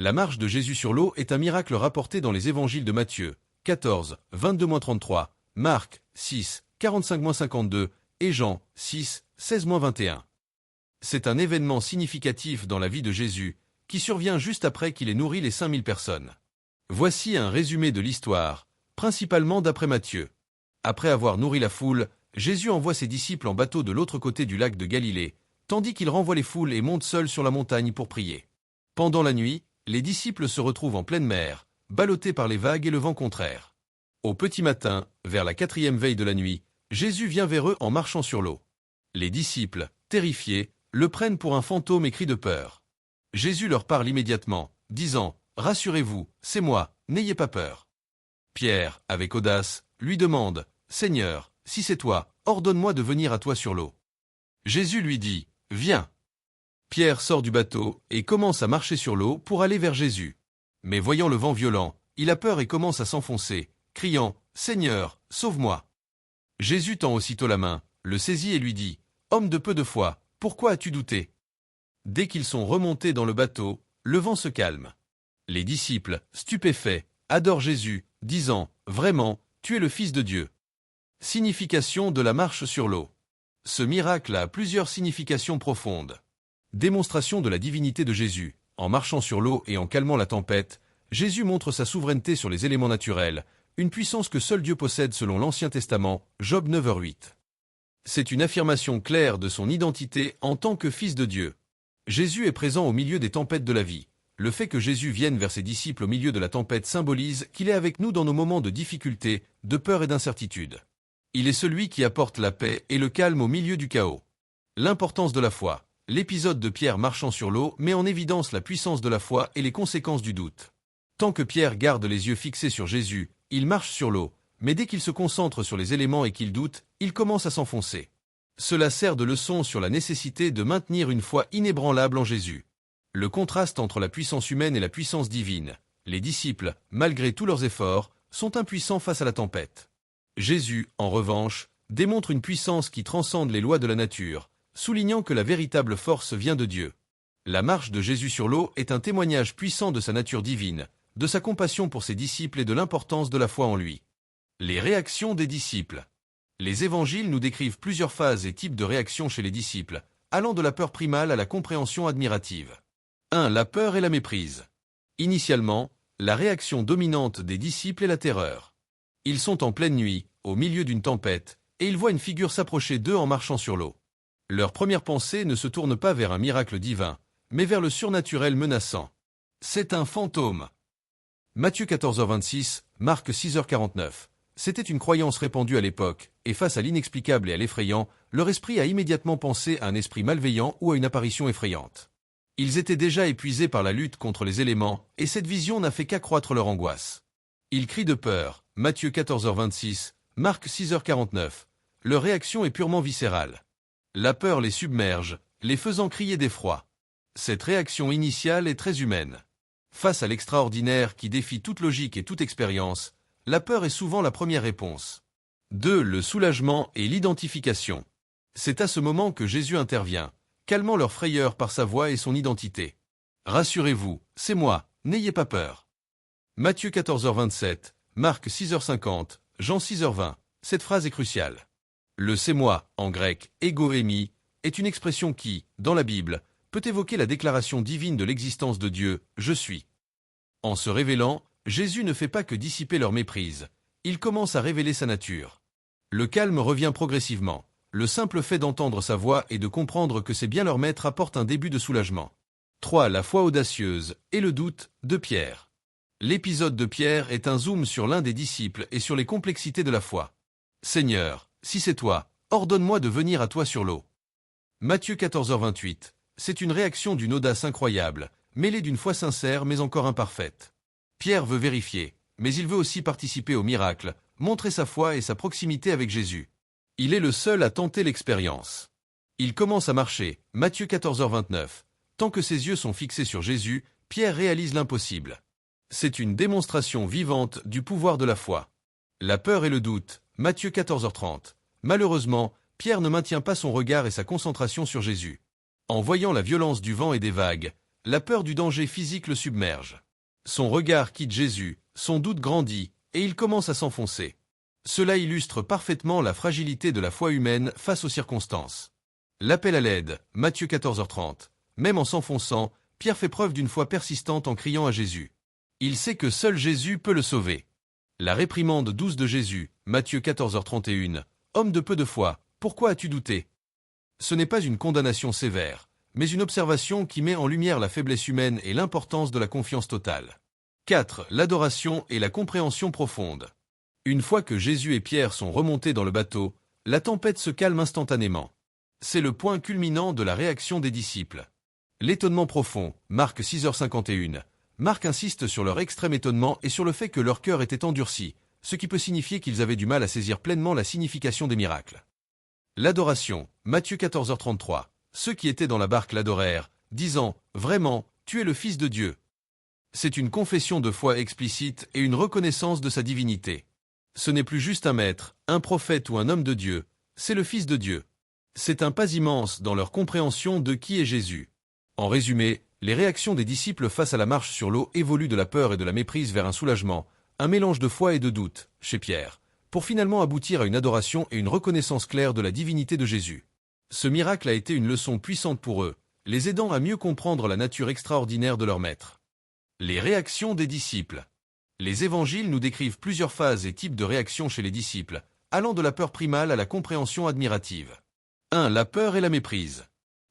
La marche de Jésus sur l'eau est un miracle rapporté dans les évangiles de Matthieu, 14, 22-33, Marc, 6, 45-52, et Jean, 6, 16-21. C'est un événement significatif dans la vie de Jésus, qui survient juste après qu'il ait nourri les 5000 personnes. Voici un résumé de l'histoire, principalement d'après Matthieu. Après avoir nourri la foule, Jésus envoie ses disciples en bateau de l'autre côté du lac de Galilée, tandis qu'il renvoie les foules et monte seul sur la montagne pour prier. Pendant la nuit, les disciples se retrouvent en pleine mer, ballottés par les vagues et le vent contraire. Au petit matin, vers la 4e veille de la nuit, Jésus vient vers eux en marchant sur l'eau. Les disciples, terrifiés, le prennent pour un fantôme et crient de peur. Jésus leur parle immédiatement, disant « Rassurez-vous, c'est moi, n'ayez pas peur ». Pierre, avec audace, lui demande « Seigneur, si c'est toi, ordonne-moi de venir à toi sur l'eau ». Jésus lui dit « Viens ». Pierre sort du bateau et commence à marcher sur l'eau pour aller vers Jésus. Mais voyant le vent violent, il a peur et commence à s'enfoncer, criant « Seigneur, sauve-moi ». Jésus tend aussitôt la main, le saisit et lui dit « Homme de peu de foi, pourquoi as-tu douté ?» Dès qu'ils sont remontés dans le bateau, le vent se calme. Les disciples, stupéfaits, adorent Jésus, disant « Vraiment, tu es le Fils de Dieu ». Signification de la marche sur l'eau. Ce miracle a plusieurs significations profondes. Démonstration de la divinité de Jésus. En marchant sur l'eau et en calmant la tempête, Jésus montre sa souveraineté sur les éléments naturels, une puissance que seul Dieu possède selon l'Ancien Testament, Job 9h8. C'est une affirmation claire de son identité en tant que Fils de Dieu. Jésus est présent au milieu des tempêtes de la vie. Le fait que Jésus vienne vers ses disciples au milieu de la tempête symbolise qu'il est avec nous dans nos moments de difficulté, de peur et d'incertitude. Il est celui qui apporte la paix et le calme au milieu du chaos. L'importance de la foi. L'épisode de Pierre marchant sur l'eau met en évidence la puissance de la foi et les conséquences du doute. Tant que Pierre garde les yeux fixés sur Jésus, il marche sur l'eau, mais dès qu'il se concentre sur les éléments et qu'il doute, il commence à s'enfoncer. Cela sert de leçon sur la nécessité de maintenir une foi inébranlable en Jésus. Le contraste entre la puissance humaine et la puissance divine. Les disciples, malgré tous leurs efforts, sont impuissants face à la tempête. Jésus, en revanche, démontre une puissance qui transcende les lois de la nature, soulignant que la véritable force vient de Dieu. La marche de Jésus sur l'eau est un témoignage puissant de sa nature divine, de sa compassion pour ses disciples et de l'importance de la foi en lui. Les réactions des disciples. Les évangiles nous décrivent plusieurs phases et types de réactions chez les disciples, allant de la peur primale à la compréhension admirative. 1. La peur et la méprise. Initialement, la réaction dominante des disciples est la terreur. Ils sont en pleine nuit, au milieu d'une tempête, et ils voient une figure s'approcher d'eux en marchant sur l'eau. Leur première pensée ne se tourne pas vers un miracle divin, mais vers le surnaturel menaçant. C'est un fantôme. Matthieu 14h26, Marc 6h49. C'était une croyance répandue à l'époque, et face à l'inexplicable et à l'effrayant, leur esprit a immédiatement pensé à un esprit malveillant ou à une apparition effrayante. Ils étaient déjà épuisés par la lutte contre les éléments, et cette vision n'a fait qu'accroître leur angoisse. Ils crient de peur, Matthieu 14h26, Marc 6h49. Leur réaction est purement viscérale. La peur les submerge, les faisant crier d'effroi. Cette réaction initiale est très humaine. Face à l'extraordinaire qui défie toute logique et toute expérience, la peur est souvent la première réponse. 2. Le soulagement et l'identification. C'est à ce moment que Jésus intervient, calmant leur frayeur par sa voix et son identité. Rassurez-vous, c'est moi, n'ayez pas peur. Matthieu 14h27, Marc 6h50, Jean 6h20. Cette phrase est cruciale. Le « c'est moi », en grec, ego eimi, est une expression qui, dans la Bible, peut évoquer la déclaration divine de l'existence de Dieu, « je suis ». En se révélant, Jésus ne fait pas que dissiper leur méprise, il commence à révéler sa nature. Le calme revient progressivement. Le simple fait d'entendre sa voix et de comprendre que c'est bien leur maître apporte un début de soulagement. 3. La foi audacieuse et le doute de Pierre. L'épisode de Pierre est un zoom sur l'un des disciples et sur les complexités de la foi. « Seigneur, si c'est toi, ordonne-moi de venir à toi sur l'eau. » Matthieu 14h28. C'est une réaction d'une audace incroyable, mêlée d'une foi sincère mais encore imparfaite. Pierre veut vérifier, mais il veut aussi participer au miracle, montrer sa foi et sa proximité avec Jésus. Il est le seul à tenter l'expérience. Il commence à marcher, Matthieu 14h29. Tant que ses yeux sont fixés sur Jésus, Pierre réalise l'impossible. C'est une démonstration vivante du pouvoir de la foi. La peur et le doute, Matthieu 14h30. Malheureusement, Pierre ne maintient pas son regard et sa concentration sur Jésus. En voyant la violence du vent et des vagues, la peur du danger physique le submerge. Son regard quitte Jésus, son doute grandit, et il commence à s'enfoncer. Cela illustre parfaitement la fragilité de la foi humaine face aux circonstances. L'appel à l'aide, Matthieu 14h30. Même en s'enfonçant, Pierre fait preuve d'une foi persistante en criant à Jésus. Il sait que seul Jésus peut le sauver. La réprimande douce de Jésus, Matthieu 14h31. Homme de peu de foi, pourquoi as-tu douté? Ce n'est pas une condamnation sévère, mais une observation qui met en lumière la faiblesse humaine et l'importance de la confiance totale. 4. L'adoration et la compréhension profonde. Une fois que Jésus et Pierre sont remontés dans le bateau, la tempête se calme instantanément. C'est le point culminant de la réaction des disciples. L'étonnement profond, Marc 6h51. Marc insiste sur leur extrême étonnement et sur le fait que leur cœur était endurci, ce qui peut signifier qu'ils avaient du mal à saisir pleinement la signification des miracles. L'adoration, Matthieu 14h33. Ceux qui étaient dans la barque l'adorèrent, disant « Vraiment, tu es le Fils de Dieu ». C'est une confession de foi explicite et une reconnaissance de sa divinité. Ce n'est plus juste un maître, un prophète ou un homme de Dieu, c'est le Fils de Dieu. C'est un pas immense dans leur compréhension de qui est Jésus. En résumé, les réactions des disciples face à la marche sur l'eau évoluent de la peur et de la méprise vers un soulagement, un mélange de foi et de doute, chez Pierre, pour finalement aboutir à une adoration et une reconnaissance claire de la divinité de Jésus. Ce miracle a été une leçon puissante pour eux, les aidant à mieux comprendre la nature extraordinaire de leur maître. Les réactions des disciples. Les évangiles nous décrivent plusieurs phases et types de réactions chez les disciples, allant de la peur primale à la compréhension admirative. 1. La peur et la méprise.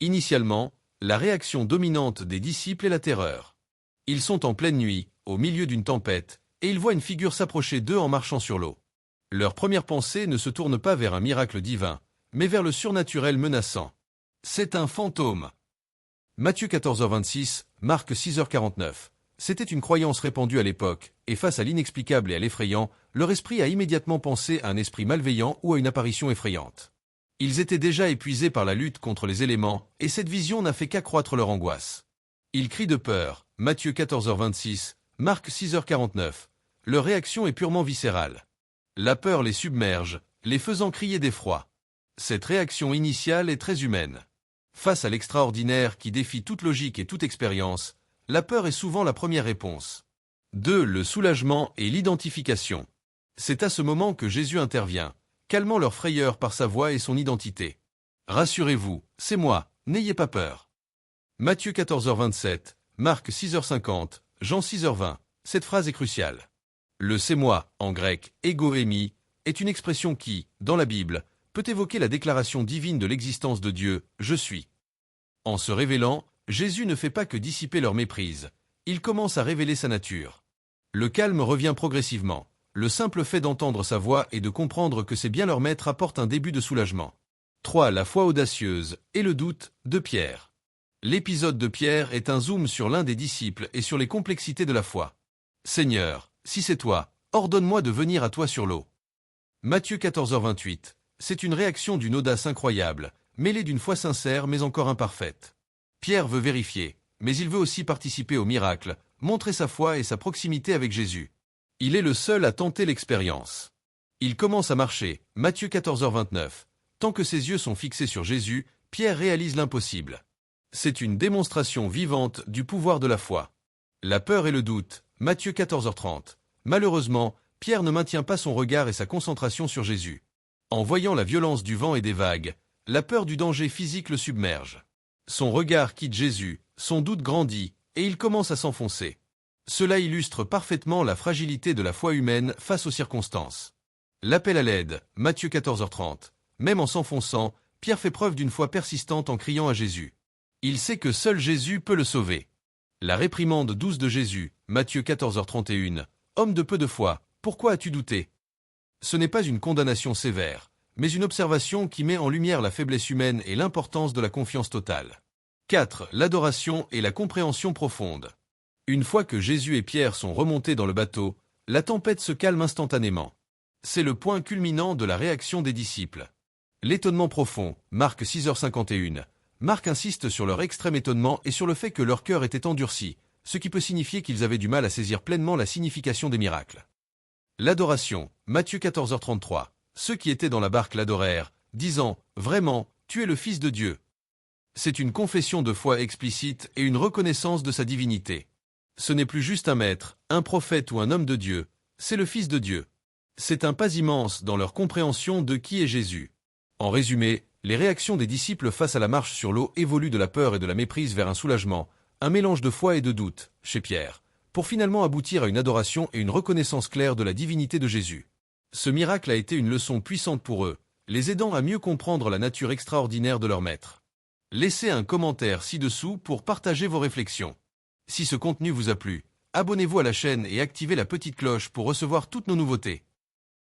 Initialement, la réaction dominante des disciples est la terreur. Ils sont en pleine nuit, au milieu d'une tempête, et ils voient une figure s'approcher d'eux en marchant sur l'eau. Leur première pensée ne se tourne pas vers un miracle divin, mais vers le surnaturel menaçant. C'est un fantôme. Matthieu 14h26, Marc 6h49. C'était une croyance répandue à l'époque, et face à l'inexplicable et à l'effrayant, leur esprit a immédiatement pensé à un esprit malveillant ou à une apparition effrayante. Ils étaient déjà épuisés par la lutte contre les éléments, et cette vision n'a fait qu'accroître leur angoisse. Ils crient de peur, Matthieu 14h26, Marc 6h49. Leur réaction est purement viscérale. La peur les submerge, les faisant crier d'effroi. Cette réaction initiale est très humaine. Face à l'extraordinaire qui défie toute logique et toute expérience, la peur est souvent la première réponse. 2. Le soulagement et l'identification. C'est à ce moment que Jésus intervient, calmant leur frayeur par sa voix et son identité. Rassurez-vous, c'est moi, n'ayez pas peur. Matthieu 14h27, Marc 6h50, Jean 6h20. Cette phrase est cruciale. Le « c'est moi » en grec, ego eimi, est une expression qui, dans la Bible, peut évoquer la déclaration divine de l'existence de Dieu, « je suis ». En se révélant, Jésus ne fait pas que dissiper leur méprise, il commence à révéler sa nature. Le calme revient progressivement. Le simple fait d'entendre sa voix et de comprendre que c'est bien leur maître apporte un début de soulagement. 3. La foi audacieuse et le doute de Pierre. L'épisode de Pierre est un zoom sur l'un des disciples et sur les complexités de la foi. « Seigneur, si c'est toi, ordonne-moi de venir à toi sur l'eau. » Matthieu 14h28. C'est une réaction d'une audace incroyable, mêlée d'une foi sincère mais encore imparfaite. Pierre veut vérifier, mais il veut aussi participer au miracle, montrer sa foi et sa proximité avec Jésus. Il est le seul à tenter l'expérience. Il commence à marcher, Matthieu 14h29. Tant que ses yeux sont fixés sur Jésus, Pierre réalise l'impossible. C'est une démonstration vivante du pouvoir de la foi. La peur et le doute, Matthieu 14h30. Malheureusement, Pierre ne maintient pas son regard et sa concentration sur Jésus. En voyant la violence du vent et des vagues, la peur du danger physique le submerge. Son regard quitte Jésus, son doute grandit, et il commence à s'enfoncer. Cela illustre parfaitement la fragilité de la foi humaine face aux circonstances. L'appel à l'aide, Matthieu 14h30. Même en s'enfonçant, Pierre fait preuve d'une foi persistante en criant à Jésus. Il sait que seul Jésus peut le sauver. La réprimande douce de Jésus, Matthieu 14h31. Homme de peu de foi, pourquoi as-tu douté? Ce n'est pas une condamnation sévère, mais une observation qui met en lumière la faiblesse humaine et l'importance de la confiance totale. 4. L'adoration et la compréhension profonde. Une fois que Jésus et Pierre sont remontés dans le bateau, la tempête se calme instantanément. C'est le point culminant de la réaction des disciples. L'étonnement profond, Marc 6h51. Marc insiste sur leur extrême étonnement et sur le fait que leur cœur était endurci, ce qui peut signifier qu'ils avaient du mal à saisir pleinement la signification des miracles. L'adoration, Matthieu 14h33. Ceux qui étaient dans la barque l'adorèrent, disant « Vraiment, tu es le Fils de Dieu ». C'est une confession de foi explicite et une reconnaissance de sa divinité. Ce n'est plus juste un maître, un prophète ou un homme de Dieu, c'est le Fils de Dieu. C'est un pas immense dans leur compréhension de qui est Jésus. En résumé, les réactions des disciples face à la marche sur l'eau évoluent de la peur et de la méprise vers un soulagement, un mélange de foi et de doute, chez Pierre, pour finalement aboutir à une adoration et une reconnaissance claire de la divinité de Jésus. Ce miracle a été une leçon puissante pour eux, les aidant à mieux comprendre la nature extraordinaire de leur maître. Laissez un commentaire ci-dessous pour partager vos réflexions. Si ce contenu vous a plu, abonnez-vous à la chaîne et activez la petite cloche pour recevoir toutes nos nouveautés.